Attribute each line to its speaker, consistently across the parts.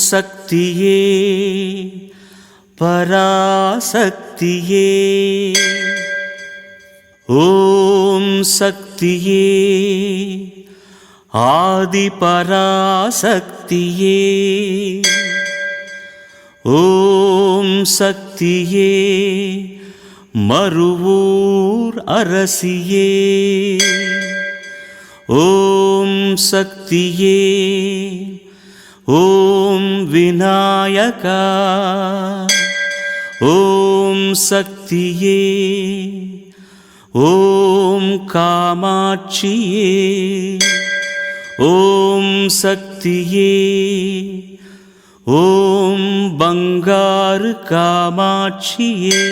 Speaker 1: ಶಕ್ತಿಯೇ ಪರಾಶಕ್ತಿಯೇ, ಓಂ ಶಕ್ತಿಯೇ ಆದಿಪರಾಶಕ್ತಿಯೇ, ಓಂ ಶಕ್ತಿಯೇ ಮರುವೂರ್ ಅರಸಿಯೇ, ಓಂ ಶಕ್ತಿಯೇ ಓಂ ವಿನಾಯಕ, ಓಂ ಶಕ್ತಿಯೇ ಓಂ ಕಾಮಾಕ್ಷಿಯೇ, ಓಂ ಶಕ್ತಿಯೇ ಓಂ ಬಂಗಾರು ಕಾಮಾಕ್ಷಿಯೇ.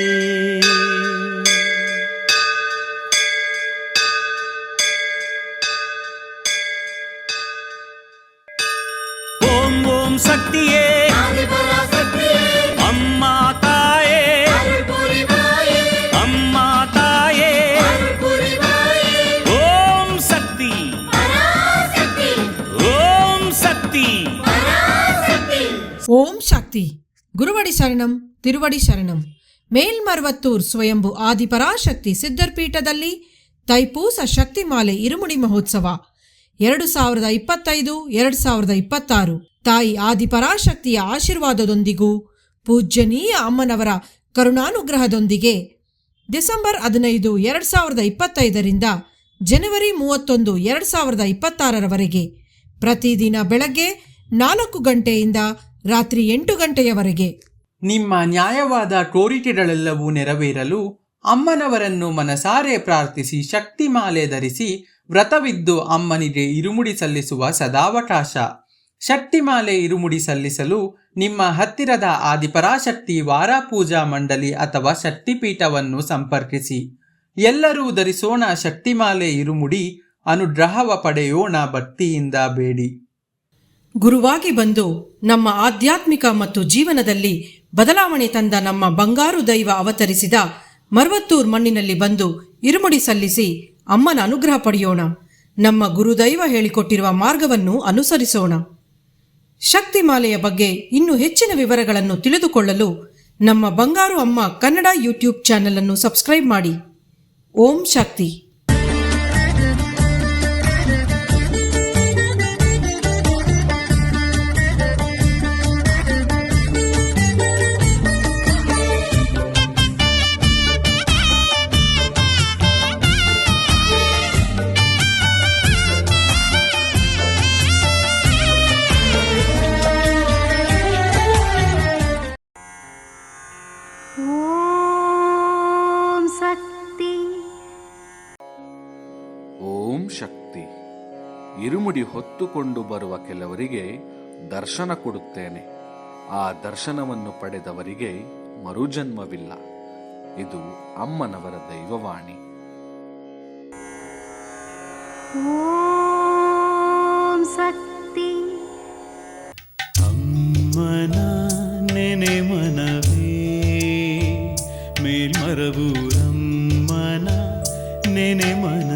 Speaker 1: ಓಂ ಓಂ ಶಕ್ತಿಯೇ ಅಮ್ಮ ತಾಯೇ, ಅಮ್ಮ ತಾಯೇ, ಓಂ ಶಕ್ತಿ, ಓಂ ಶಕ್ತಿ.
Speaker 2: ಓಂ ಶಕ್ತಿ. ಗುರುವಡಿ ಶರಣಂ, ತಿರುವಡಿ ಶರಣಂ. ಮೇಲ್ಮರ್ವತ್ತೂರ್ ಸ್ವಯಂಭು ಆದಿಪರಾಶಕ್ತಿ ಸಿದ್ಧರ್ಪೀಠದಲ್ಲಿ ತೈಪೂಸ ಶಕ್ತಿಮಾಲೆ ಇರುಮುಡಿ ಮಹೋತ್ಸವ 2025-2026 ತಾಯಿ ಆದಿಪರಾಶಕ್ತಿಯ ಆಶೀರ್ವಾದದೊಂದಿಗೂ ಪೂಜ್ಯನೀಯ ಅಮ್ಮನವರ ಕರುಣಾನುಗ್ರಹದೊಂದಿಗೆ ಡಿಸೆಂಬರ್ 15, 2025 ಜನವರಿ 31, 2026 ಪ್ರತಿದಿನ ಬೆಳಗ್ಗೆ 4 ಗಂಟೆಯಿಂದ ರಾತ್ರಿ 8 ಗಂಟೆಯವರೆಗೆ
Speaker 3: ನಿಮ್ಮ ನ್ಯಾಯವಾದ ಕೋರಿಕೆಗಳೆಲ್ಲವೂ ನೆರವೇರಲು ಅಮ್ಮನವರನ್ನು ಮನಸಾರೆ ಪ್ರಾರ್ಥಿಸಿ ಶಕ್ತಿಮಾಲೆ ಧರಿಸಿ ವ್ರತವಿದ್ದು ಅಮ್ಮನಿಗೆ ಇರುಮುಡಿ ಸಲ್ಲಿಸುವ ಸದಾವಕಾಶ. ಶಕ್ತಿಮಾಲೆ ಇರುಮುಡಿ ಸಲ್ಲಿಸಲು ನಿಮ್ಮ ಹತ್ತಿರದ ಆದಿಪರಾಶಕ್ತಿ ವಾರಾಪೂಜಾ ಮಂಡಳಿ ಅಥವಾ ಶಕ್ತಿಪೀಠವನ್ನು ಸಂಪರ್ಕಿಸಿ. ಎಲ್ಲರೂ ಧರಿಸೋಣ ಶಕ್ತಿಮಾಲೆ ಇರುಮುಡಿ, ಅನುಗ್ರಹವ ಪಡೆಯೋಣ ಭಕ್ತಿಯಿಂದ ಬೇಡಿ.
Speaker 2: ಗುರುವಾಗಿ ಬಂದು ನಮ್ಮ ಆಧ್ಯಾತ್ಮಿಕ ಮತ್ತು ಜೀವನದಲ್ಲಿ ಬದಲಾವಣೆ ತಂದ ನಮ್ಮ ಬಂಗಾರು ದೈವ ಅವತರಿಸಿದ ಮರ್ವತ್ತೂರ್ ಮಣ್ಣಿನಲ್ಲಿ ಬಂದು ಇರುಮುಡಿ ಸಲ್ಲಿಸಿ ಅಮ್ಮನ ಅನುಗ್ರಹ ಪಡೆಯೋಣ. ನಮ್ಮ ಗುರುದೈವ ಹೇಳಿಕೊಟ್ಟಿರುವ ಮಾರ್ಗವನ್ನು ಅನುಸರಿಸೋಣ. ಶಕ್ತಿಮಾಲೆಯ ಬಗ್ಗೆ ಇನ್ನೂ ಹೆಚ್ಚಿನ ವಿವರಗಳನ್ನು ತಿಳಿದುಕೊಳ್ಳಲು ನಮ್ಮ ಬಂಗಾರು ಅಮ್ಮ ಕನ್ನಡ ಯೂಟ್ಯೂಬ್ ಚಾನೆಲ್ ಅನ್ನು ಸಬ್ಸ್ಕ್ರೈಬ್ ಮಾಡಿ. ಓಂ ಶಕ್ತಿ.
Speaker 4: ಓಂ ಶಕ್ತಿ. ಇರುಮುಡಿ ಹೊತ್ತುಕೊಂಡು ಬರುವ ಕೆಲವರಿಗೆ ದರ್ಶನ ಕೊಡುತ್ತೇನೆ. ಆ ದರ್ಶನವನ್ನು ಪಡೆದವರಿಗೆ ಮರುಜನ್ಮವಿಲ್ಲ. ಇದು ಅಮ್ಮನವರ ದೈವವಾಣಿ.
Speaker 5: ಓಂ ಶಕ್ತಿ.
Speaker 1: ಅಮ್ಮನ ನೆನೆ ಮನವೇ ಮೇಲ್ಮರವೂರಮ್ಮನ ನೆನೆ ಮನ